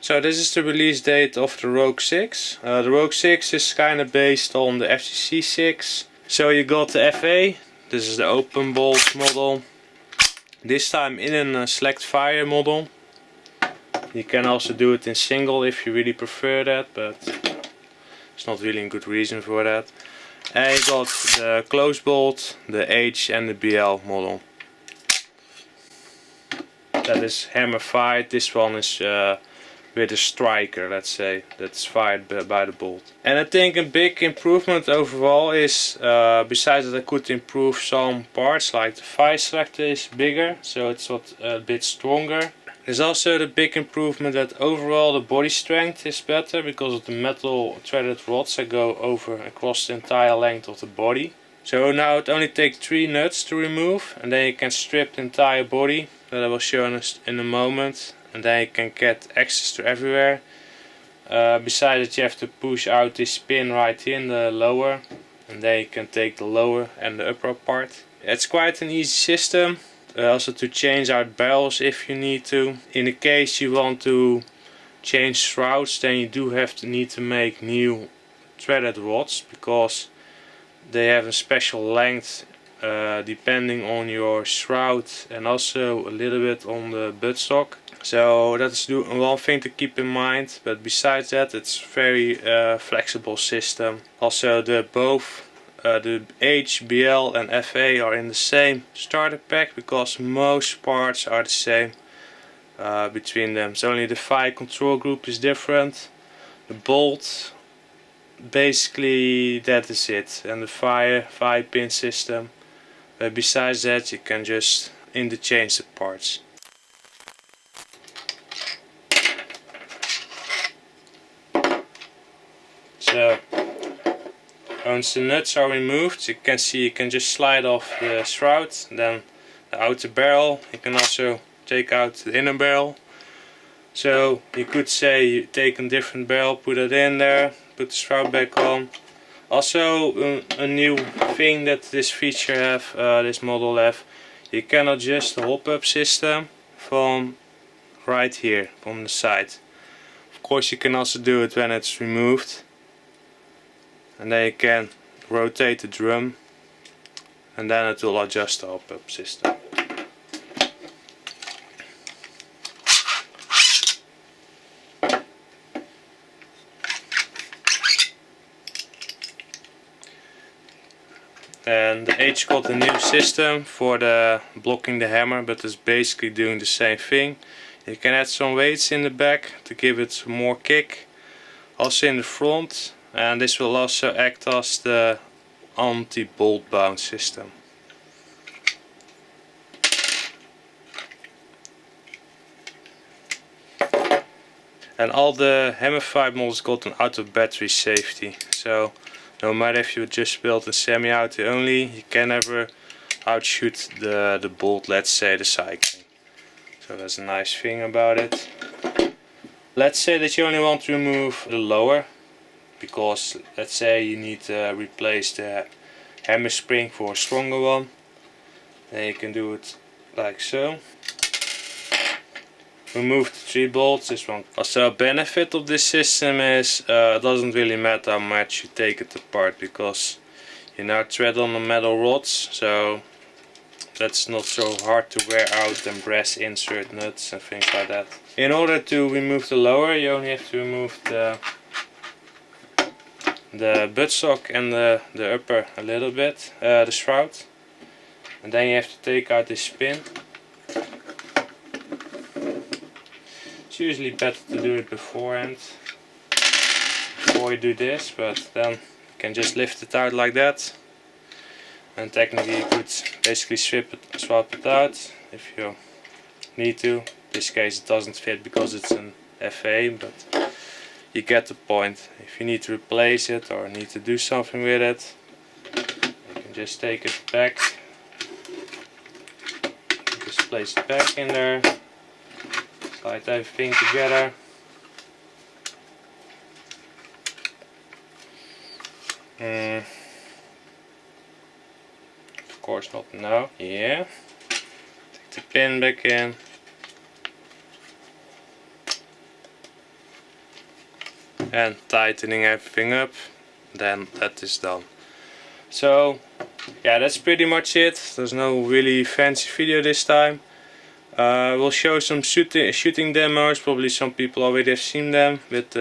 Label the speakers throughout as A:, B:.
A: So this is the release date of the Rogue-6. The Rogue-6 is kind of based on the FCC6. So you got the FA, this is the open bolt model. This time in a select fire model. You can also do it in single if you really prefer that, but it's not really a good reason for that. And you got the close bolt, the H and the BL model. That is hammer fired. This one is with a striker, let's say, that's fired by the bolt. And I think a big improvement overall is, besides that I could improve some parts, like the fire selector is bigger, so it's a bit stronger. There's also the big improvement that overall the body strength is better because of the metal threaded rods that go across the entire length of the body. So now it only takes 3 nuts to remove, and then you can strip the entire body, that I will show in a moment. And then you can get access to everywhere. Besides that, you have to push out this pin right here in the lower, and then you can take the lower and the upper part. It's quite an easy system. Also to change out barrels if you need to. In the case you want to change shrouds, then you do need to make new threaded rods, because they have a special length depending on your shroud and also a little bit on the buttstock. So that's one thing to keep in mind, but besides that it's very flexible system. Also both the H, BL and FA are in the same starter pack, because most parts are the same between them. So only the fire control group is different. The bolt, basically that is it, and the fire pin system. But besides that you can just interchange the parts. So once the nuts are removed, you can see you can just slide off the shroud, then the outer barrel. You can also take out the inner barrel. So you could say you take a different barrel, put it in there, put the shroud back on. Also a new thing that this this model have, you can adjust the hop-up system from right here, from the side. Of course you can also do it when it's removed. And then you can rotate the drum, and then it will adjust the hop-up system. And the H got a new system for the blocking the hammer, but it's basically doing the same thing. You can add some weights in the back to give it some more kick, also in the front, and this will also act as the anti-bolt bounce system. And all the hammer fired models got an auto battery safety, so no matter if you just build a semi-auto only, you can never outshoot the bolt, let's say the cycling. So that's a nice thing about it. Let's say that you only want to remove the lower, because let's say you need to replace the hammer spring for a stronger one. Then you can do it like so. Remove the 3 bolts, this one. Also a benefit of this system is it doesn't really matter how much you take it apart, because you now thread on the metal rods, so that's not so hard to wear out and brass insert nuts and things like that. In order to remove the lower, you only have to remove the buttstock and the upper a little bit, the shroud, and then you have to take out this pin. It's usually better to do it beforehand, before you do this, but then you can just lift it out like that, and technically you could basically swap it out if you need to. In this case it doesn't fit because it's an FA, but you get the point. If you need to replace it or need to do something with it, you can just take it back, just place it back in there, slide everything together. Of course not now. Yeah. Take the pin back in. and tightening everything up, then that is done. So yeah, that's pretty much it. There's no really fancy video this time. We'll show some shooting demos. Probably some people already have seen them with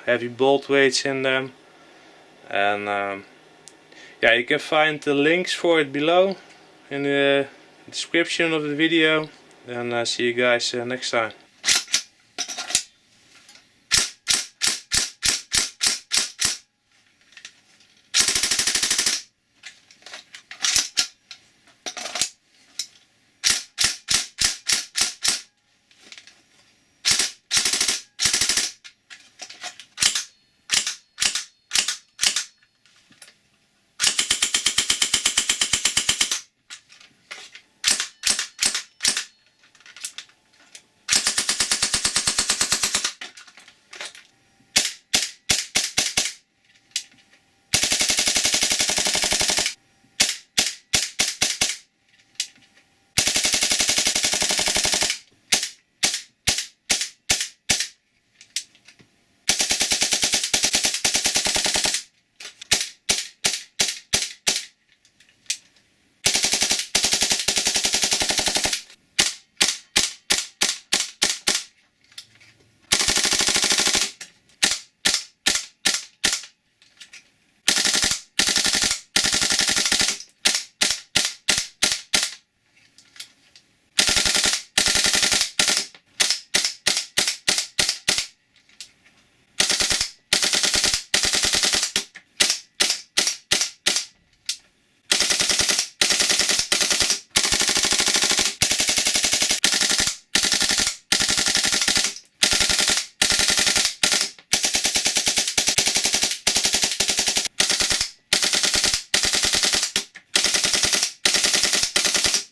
A: heavy bolt weights in them. And yeah, you can find the links for it below in the description of the video. And see you guys next time.